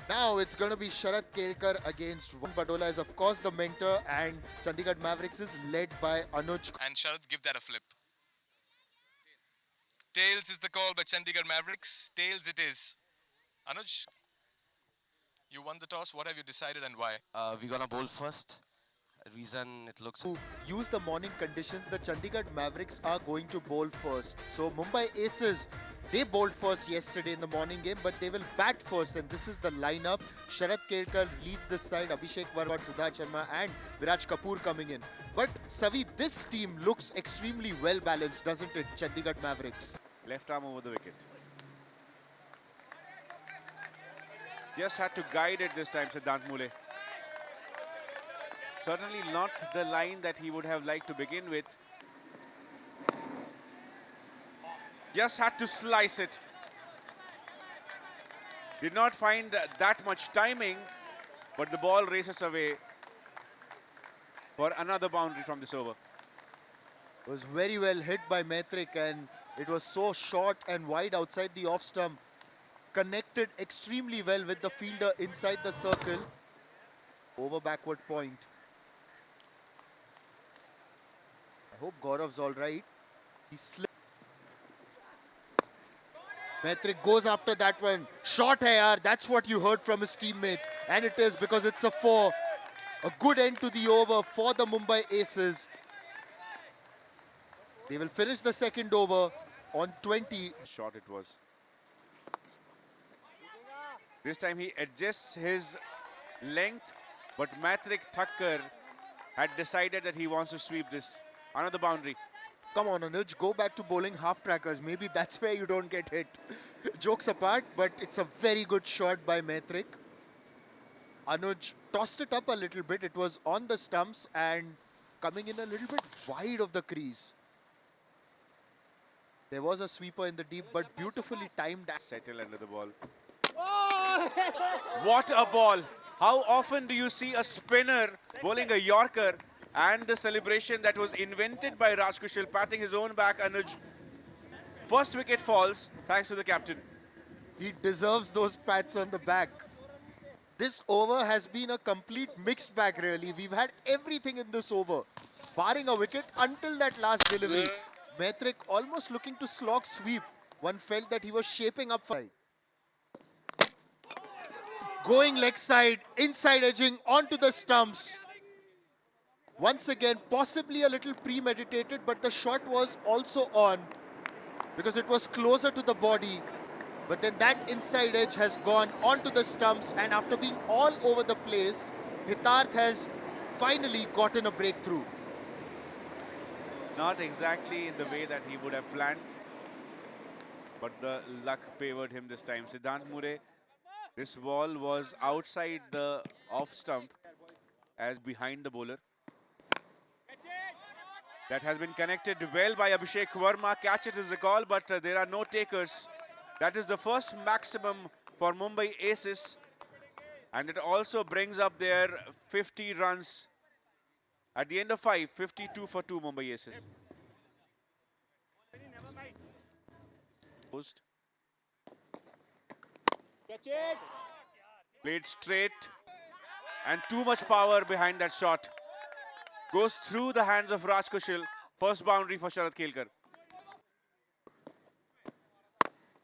Now it's going to be Sharat Kelkar against Varun Badola is of course the mentor, and Chandigarh Mavericks is led by Anuj. And Sharad, give that a flip. Tails is the call by Chandigarh Mavericks. Tails it is. Anuj, you won the toss. What have you decided and why? We're gonna bowl first. Reason it looks. To use the morning conditions, the Chandigarh Mavericks are going to bowl first. So Mumbai Aces, they bowled first yesterday in the morning game, but they will bat first, and this is the lineup. Sharat Kelkar leads this side, Abhishek Varma, Siddharth Sharma, and Viraj Kapoor coming in. But Savi, this team looks extremely well balanced, doesn't it? Chandigarh Mavericks. Left arm over the wicket. Just had to guide it this time, Siddhant Mule. Certainly not the line that he would have liked to begin with. Just had to slice it. Did not find that much timing, but the ball races away for another boundary from this over. Was very well hit by Maitrik, and it was so short and wide outside the off stump. Connected extremely well with the fielder inside the circle. Over backward point. I hope Gaurav's all right. He slipped. Maitrik goes after that one. Shot hai yaar. That's what you heard from his teammates. And it is, because it's a 4. A good end to the over for the Mumbai Aces. They will finish the second over on 20. Shot it was. This time he adjusts his length, but Maitrik Thakkar had decided that he wants to sweep this. Another boundary. Come on, Anuj, go back to bowling half trackers. Maybe that's where you don't get hit. Jokes apart, but it's a very good shot by Maitrik. Anuj tossed it up a little bit. It was on the stumps and coming in a little bit wide of the crease. There was a sweeper in the deep, but beautifully timed. Settle under the ball. What a ball! How often do you see a spinner bowling a Yorker, and the celebration that was invented by Raj Kushal patting his own back, Anuj. First wicket falls thanks to the captain. He deserves those pats on the back. This over has been a complete mixed bag, really. We've had everything in this over, barring a wicket until that last delivery. Maitrik almost looking to slog sweep. One felt that he was shaping up for it. Going leg side, inside edging onto the stumps. Once again, possibly a little premeditated, but the shot was also on because it was closer to the body. But then that inside edge has gone onto the stumps, and after being all over the place, Hitarth has finally gotten a breakthrough. Not exactly in the way that he would have planned, but the luck favored him this time. Siddhant Mure, this ball was outside the off stump as behind the bowler. That has been connected well by Abhishek Varma. Catch it is a call, but there are no takers. That is the first maximum for Mumbai Aces. And it also brings up their 50 runs at the end of 5, 52 for 2 Mumbai Aces. Post. Played straight, and too much power behind that shot. Goes through the hands of Raj Kushal. First boundary for Sharat Kelkar.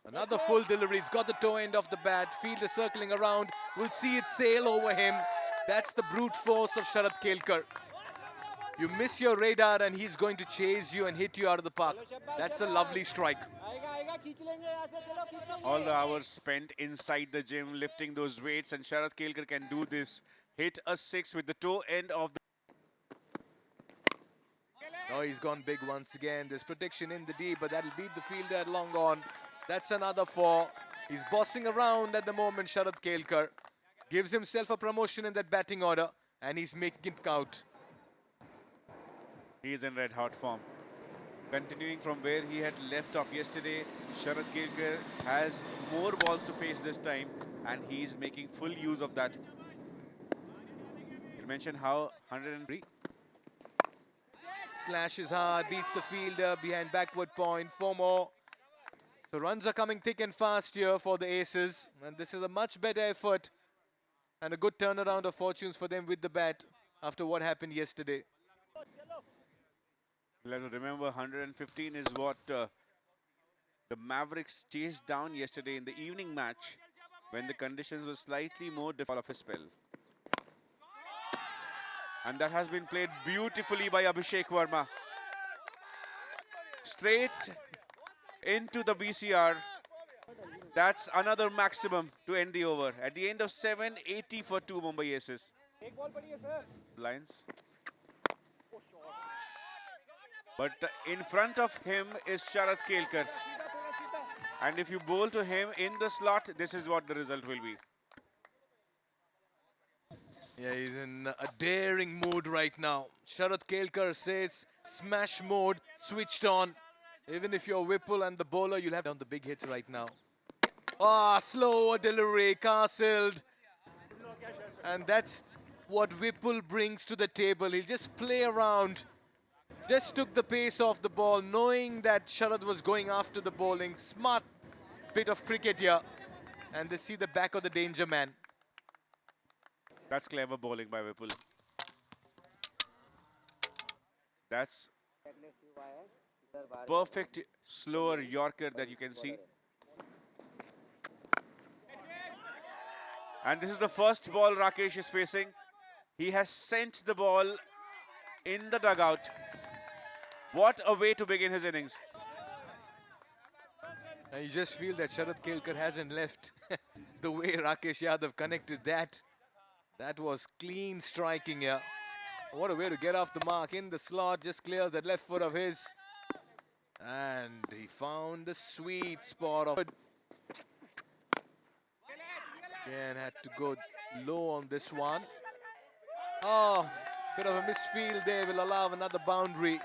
Another full delivery. He's got the toe end of the bat. Fielder circling around. We'll see it sail over him. That's the brute force of Sharat Kelkar. You miss your radar and he's going to chase you and hit you out of the park. That's a lovely strike. All the hours spent inside the gym lifting those weights, and Sharat Kelkar can do this. Hit a 6 with the toe end of the... Oh, he's gone big once again. There's protection in the deep, but that'll beat the fielder long on. That's another 4. He's bossing around at the moment, Sharat Kelkar. Gives himself a promotion in that batting order, and he's making it count. He is in red hot form. Continuing from where he had left off yesterday, Sharat Kelkar has more balls to face this time, and he's making full use of that. You mentioned how 103. Slashes hard, beats the fielder behind backward point. 4 more. So runs are coming thick and fast here for the Aces. And this is a much better effort And a good turnaround of fortunes for them with the bat after what happened yesterday. You'll have to remember 115 is what the Mavericks chased down yesterday in the evening match when the conditions were slightly more difficult of his spell. And that has been played beautifully by Abhishek Verma. Straight into the BCR. That's another maximum to end the over. At the end of 7, 80 for 2 Mumbai Aces. Lines. But in front of him is Sharad Kelkar. And if you bowl to him in the slot, this is what the result will be. Yeah, he's in a daring mood right now. Sharad Kelkar says smash mode switched on. Even if you're Whipple and the bowler, you'll have down the big hits right now. Ah, slow delivery, castled. And that's what Whipple brings to the table. He'll just play around. Just took the pace off the ball, knowing that Sharad was going after the bowling. Smart bit of cricket here. And they see the back of the danger man. That's clever bowling by Whipple. That's perfect slower Yorker that you can see. And this is the first ball Rakesh is facing. He has sent the ball in the dugout. What a way to begin his innings. And you just feel that Sharad Kelkar hasn't left the way Rakesh Yadav connected that. That was clean striking here. What a way to get off the mark in the slot. Just clears that left foot of his. And he found the sweet spot of it. Again, had to go low on this one. Oh, bit of a misfield there will allow another boundary.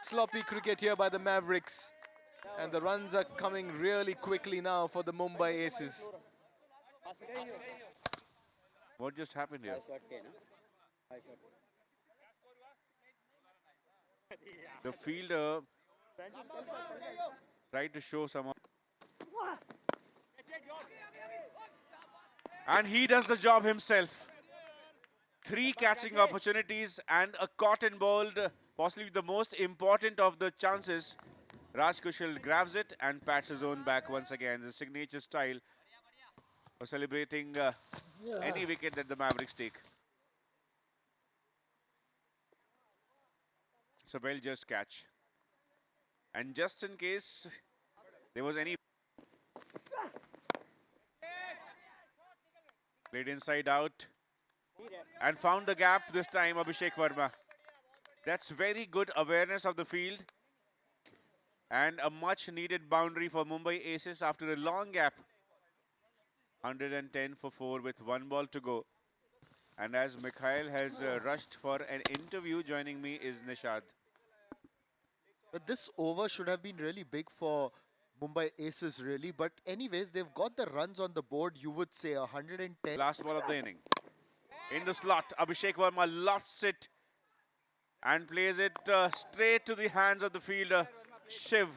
Sloppy cricket here by the Mavericks. And the runs are coming really quickly now for the Mumbai Aces. What just happened here? The fielder tried to show some. And he does the job himself. 3 catching opportunities and a cotton bowled, possibly the most important of the chances. Raj Kushal grabs it and pats his own back once again. The signature style for celebrating any wicket that the Mavericks take. It's a well-judged catch. And just in case there was any... Played inside out. And found the gap this time, Abhishek Verma. That's very good awareness of the field. And a much-needed boundary for Mumbai Aces after a long gap. 110 for 4 with 1 ball to go. And as Mikhail has rushed for an interview, joining me is Nishad. But this over should have been really big for Mumbai Aces, really. But anyways, they've got the runs on the board, you would say 110. Last ball of the inning. In the slot, Abhishek Verma lofts it and plays it straight to the hands of the fielder, Shiv.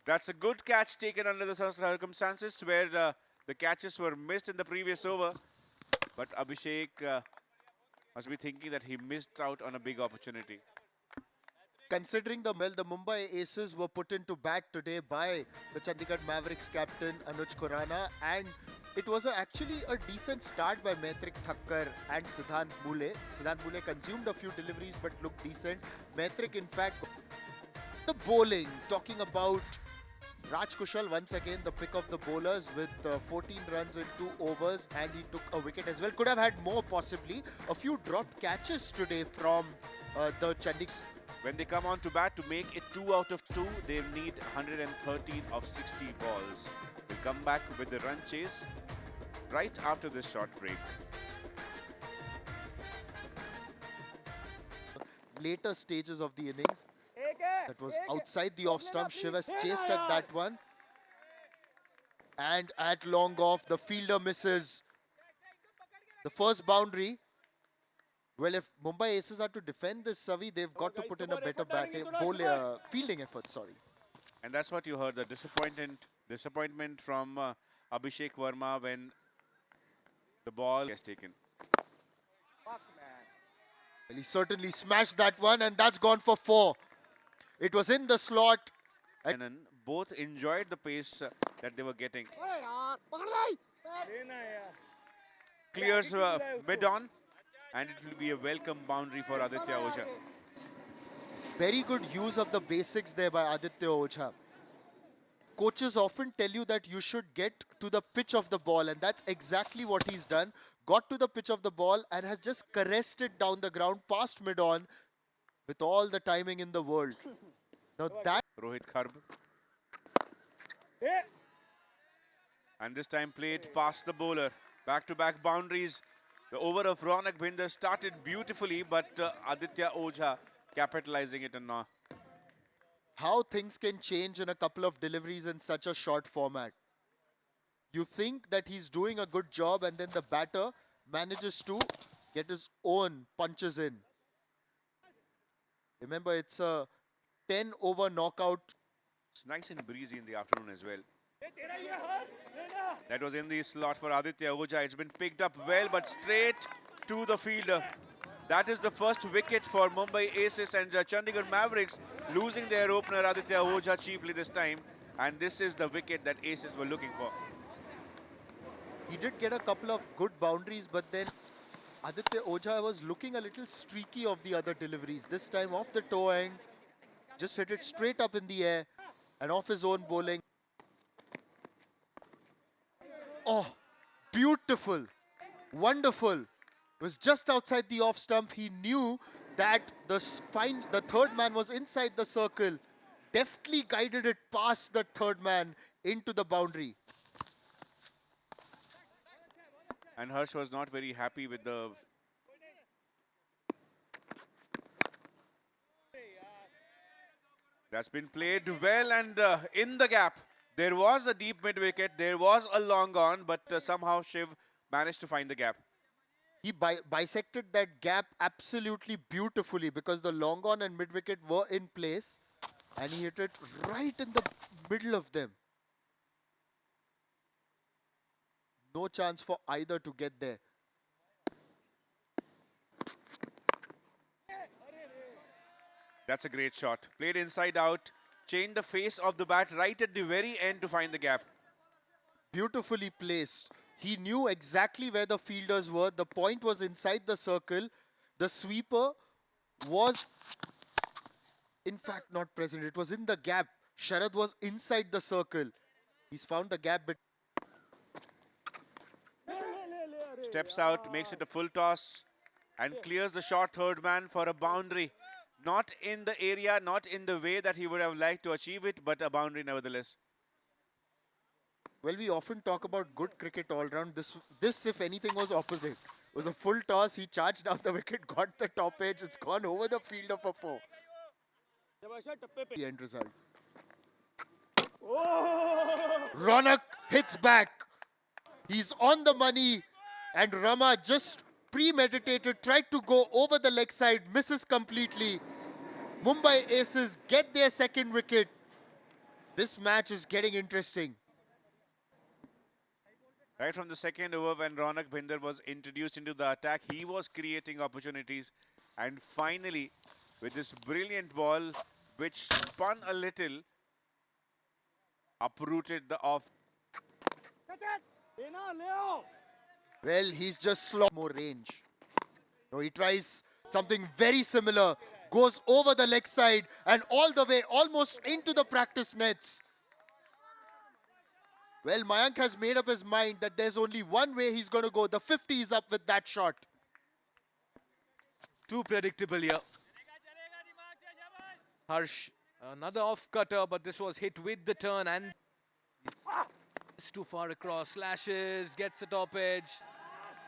That's a good catch taken under the circumstances where the catches were missed in the previous over. But Abhishek must be thinking that he missed out on a big opportunity. Considering the Mumbai Aces were put into bat today by the Chandigarh Mavericks captain Anuj Khurana, and it was actually a decent start by Maitrik Thakkar and Siddhant Mule. Siddhant Mule consumed a few deliveries but looked decent. Maitrik, in fact, the bowling, talking about Raj Kushal, once again the pick of the bowlers with 14 runs in 2 overs, and he took a wicket as well. Could have had more possibly. A few dropped catches today from the Chandigarh. When they come on to bat to make it 2 out of 2, they need 113 of 60 balls. We'll come back with the run chase right after this short break. Later stages of the innings. That was outside the off stump. Shiv has chased at that one. And at long off, the fielder misses the first boundary. Well, if Mumbai Aces are to defend this, Savi, they've got to put in a better fielding effort. Sorry. And that's what you heard, the disappointment from Abhishek Verma when the ball has taken. Well, he certainly smashed that one, and that's gone for 4. It was in the slot. And both enjoyed the pace that they were getting. Clears mid on, and it will be a welcome boundary for Aditya Ojha. Very good use of the basics there by Aditya Ojha. Coaches often tell you that you should get to the pitch of the ball, and that's exactly what he's done. Got to the pitch of the ball and has just caressed it down the ground past mid-on with all the timing in the world. Now that Rohit Kharb. And this time played past the bowler. Back-to-back boundaries. The over of Ronak Bhinder started beautifully, but Aditya Ojha capitalizing it, and now how things can change in a couple of deliveries in such a short format. You think that he's doing a good job, and then the batter manages to get his own punches in. Remember, it's a 10-over knockout. it's nice and breezy in the afternoon as well. That was in the slot for Aditya Ojha. It's been picked up well, but straight to the fielder. That is the first wicket for Mumbai Aces, and Chandigarh Mavericks losing their opener Aditya Ojha cheaply this time. And this is the wicket that Aces were looking for. He did get a couple of good boundaries, but then Aditya Ojha was looking a little streaky of the other deliveries. This time off the toe end, just hit it straight up in the air and off his own bowling. Oh, beautiful, wonderful. It was just outside the off stump. He knew that the third man was inside the circle. Deftly guided it past the third man into the boundary. And Harsh was not very happy with the... That's been played well, and in the gap. There was a deep mid wicket, there was a long on, but somehow Shiv managed to find the gap. He bisected that gap absolutely beautifully because the long on and mid wicket were in place, and he hit it right in the middle of them. No chance for either to get there. That's a great shot. Played inside out, changed the face of the bat right at the very end to find the gap. Beautifully placed. He knew exactly where the fielders were. The point was inside the circle. The sweeper was, in fact, not present. It was in the gap. Sharad was inside the circle. He's found the gap. Steps out, makes it a full toss, and clears the short third man for a boundary. Not in the area, not in the way that he would have liked to achieve it, but a boundary nevertheless. Well, we often talk about good cricket all round. This, if anything, was opposite. It was a full toss. He charged down the wicket, got the top edge. It's gone over the fielder for 4. The end result. Ronak hits back. He's on the money, and Rama just premeditated, tried to go over the leg side, misses completely. Mumbai Aces get their second wicket. This match is getting interesting. Right from the second over, when Ronak Bhinder was introduced into the attack, he was creating opportunities. And finally, with this brilliant ball, which spun a little, uprooted the off. Well, he's just slow. More range. No, he tries something very similar. Goes over the leg side and all the way almost into the practice nets. Well, Mayank has made up his mind that there's only one way he's going to go. The 50 is up with that shot. Too predictable here. Harsh, another off cutter, but this was hit with the turn and it's too far across. Slashes, gets the top edge.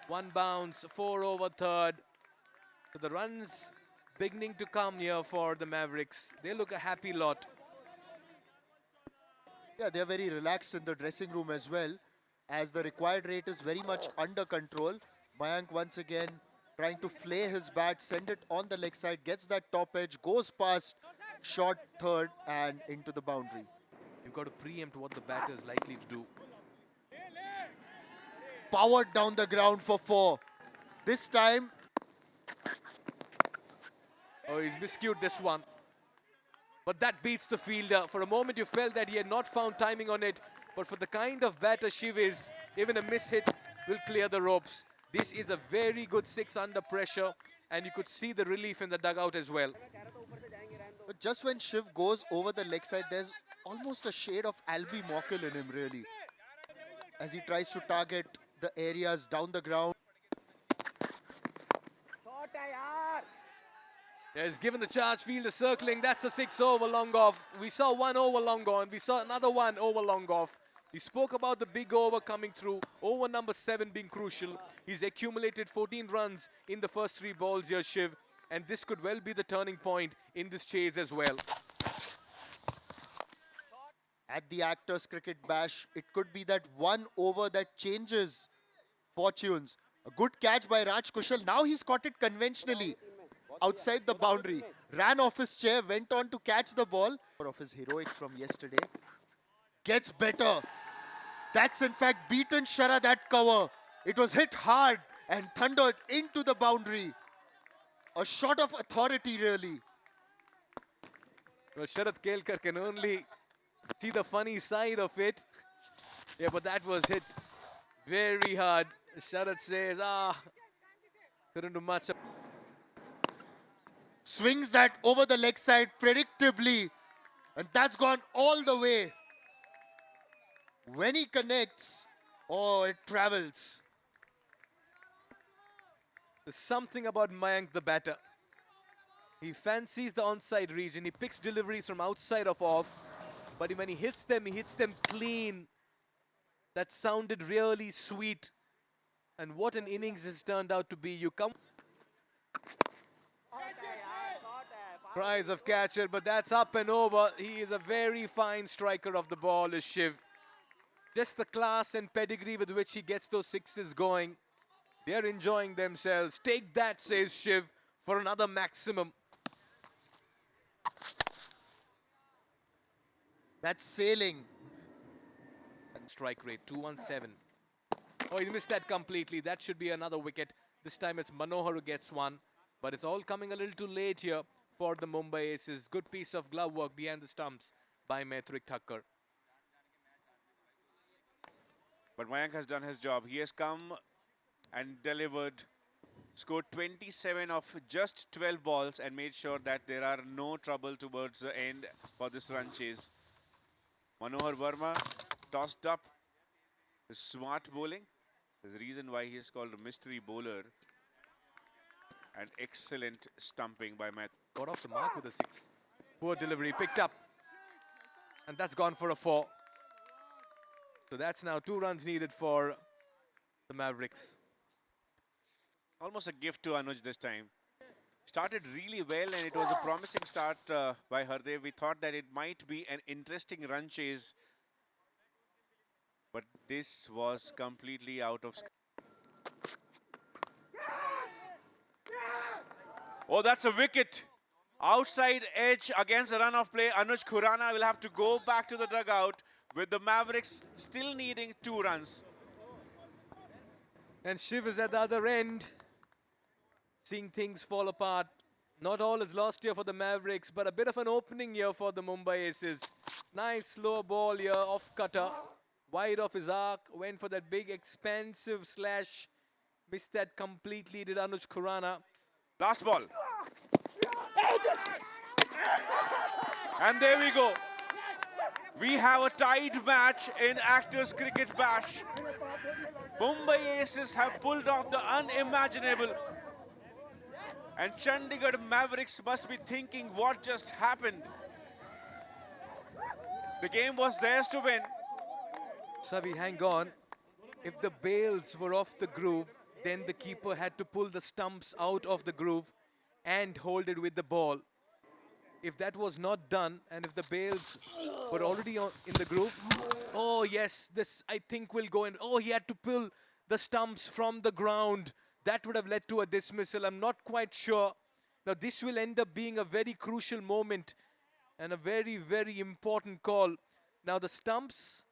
One bounce, 4 over third. So the runs beginning to come here for the Mavericks. They look a happy lot. Yeah, they're very relaxed in the dressing room as well, as the required rate is very much under control. Mayank once again trying to flay his bat, send it on the leg side, gets that top edge, goes past short third and into the boundary. You've got to preempt what the batter is likely to do. powered down the ground for 4. This time, Oh, he's miscued this one. But that beats the fielder. For a moment, you felt that he had not found timing on it. But for the kind of batter Shiv is, even a miss hit will clear the ropes. This is a very good 6 under pressure. And you could see the relief in the dugout as well. but just when Shiv goes over the leg side, there's almost a shade of Albie Mokil in him, really. As he tries to target the areas down the ground. Yeah, he's given the charge, fielder circling. That's a 6 over long off. We saw 1 over long on. We saw another 1 over long off. He spoke about the big over coming through. Over number 7 being crucial. He's accumulated 14 runs in the first 3 balls here, Shiv. And this could well be the turning point in this chase as well. At the Actors Cricket Bash, it could be that 1 over that changes fortunes. A good catch by Raj Kushal. Now he's caught it conventionally outside the boundary. Ran off his chair, went on to catch the ball. Of his heroics from yesterday. Gets better. That's in fact beaten Shara that cover. It was hit hard and thundered into the boundary. A shot of authority, really. Well, Sharad Kelkar can only see the funny side of it. Yeah, but that was hit very hard. Sharad says, couldn't do much. Swings that over the leg side predictably. And that's gone all the way. When he connects, oh, it travels. There's something about Mayank the batter. He fancies the onside region. He picks deliveries from outside of off. But when he hits them clean. That sounded really sweet. And what an innings this turned out to be. You come. Cries of catcher, but that's up and over. He is a very fine striker of the ball, is Shiv. Just the class and pedigree with which he gets those 6s going. They're enjoying themselves. Take that, says Shiv, for another maximum. That's sailing. Strike rate, 217. Oh, he missed that completely. That should be another wicket. This time it's Manohar who gets one. But it's all coming a little too late here for the Mumbai Aces. Good piece of glove work behind the stumps by Maitrik Thakkar. But Mayank has done his job. He has come and delivered, scored 27 of just 12 balls and made sure that there are no trouble towards the end for this run chase. Manohar Verma tossed up his smart bowling. There's a reason why he is called a mystery bowler. And excellent stumping by Matt. Got off the mark with a 6. Poor delivery, picked up. And that's gone for a 4. So that's now 2 runs needed for the Mavericks. Almost a gift to Anuj this time. Started really well and it was a promising start by Hardev. We thought that it might be an interesting run chase. But this was completely out of... Oh, that's a wicket. Outside edge against a run of play. Anuj Khurana will have to go back to the dugout with the Mavericks still needing 2 runs. And Shiv is at the other end, seeing things fall apart. Not all is lost here for the Mavericks, but a bit of an opening here for the Mumbai Aces. Nice slow ball here, off cutter. Wide off his arc, went for that big expansive slash. Missed that completely, did Anuj Khurana. Last ball. And there we go. We have a tied match in Actors Cricket Bash. Mumbai Aces have pulled off the unimaginable. And Chandigarh Mavericks must be thinking what just happened. The game was theirs to win. Savi, hang on. If the bails were off the groove, then the keeper had to pull the stumps out of the groove and hold it with the ball. If that was not done, and if the bails were already in the groove, oh yes, this I think will go in. Oh, he had to pull the stumps from the ground. That would have led to a dismissal. I'm not quite sure. Now this will end up being a very crucial moment and a very, very important call. Now the stumps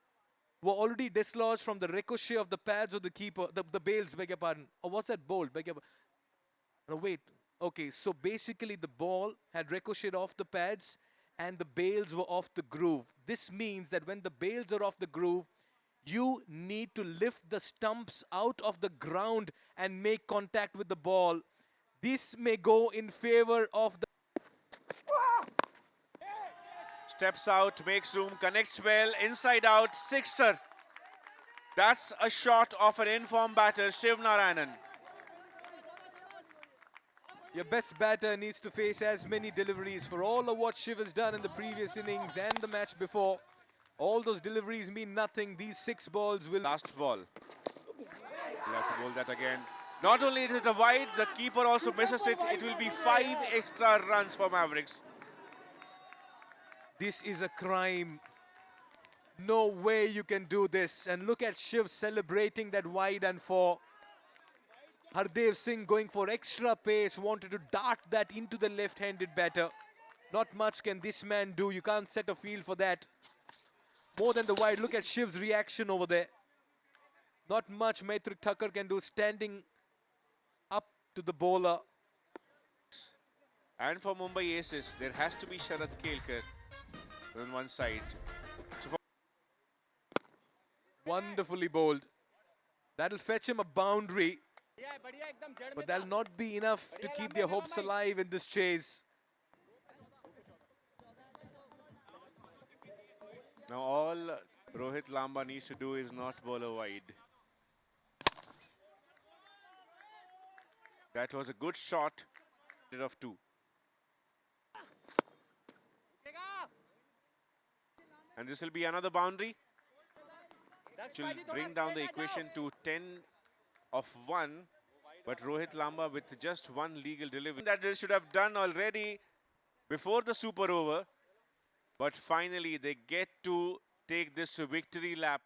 were already dislodged from the ricochet of the pads of the keeper, the bails, beg your pardon. Or was that bowl? Beg your No, wait. Okay, so basically the ball had ricocheted off the pads and the bails were off the groove. This means that when the bails are off the groove, you need to lift the stumps out of the ground and make contact with the ball. This may go in favor of the Steps out, makes room, connects well, inside out, sixer. That's a shot of an informed batter, Shiv Narayanan. Your best batter needs to face as many deliveries for all of what Shiv has done in the previous innings and the match before. All those deliveries mean nothing. These 6 balls will... Last ball. We'll have to bowl that again. Not only is it a wide, the keeper also misses it. It will be 5 extra runs for Mavericks. This is a crime. No way you can do this. And look at Shiv celebrating that wide and 4. Hardev Singh going for extra pace, wanted to dart that into the left-handed batter. Not much can this man do. You can't set a field for that. More than the wide. Look at Shiv's reaction over there. Not much Maitrik Thakur can do, standing up to the bowler. And for Mumbai Aces, there has to be Sharad Kelkar on one side. Wonderfully bowled. That'll fetch him a boundary. But that'll not be enough to keep their hopes alive in this chase. Now all Rohit Lamba needs to do is not bowl a wide. That was a good shot instead of 2. And this will be another boundary, which will bring down the equation to 10 of 1. But Rohit Lamba with just 1 legal delivery that they should have done already before the super over. But finally they get to take this victory lap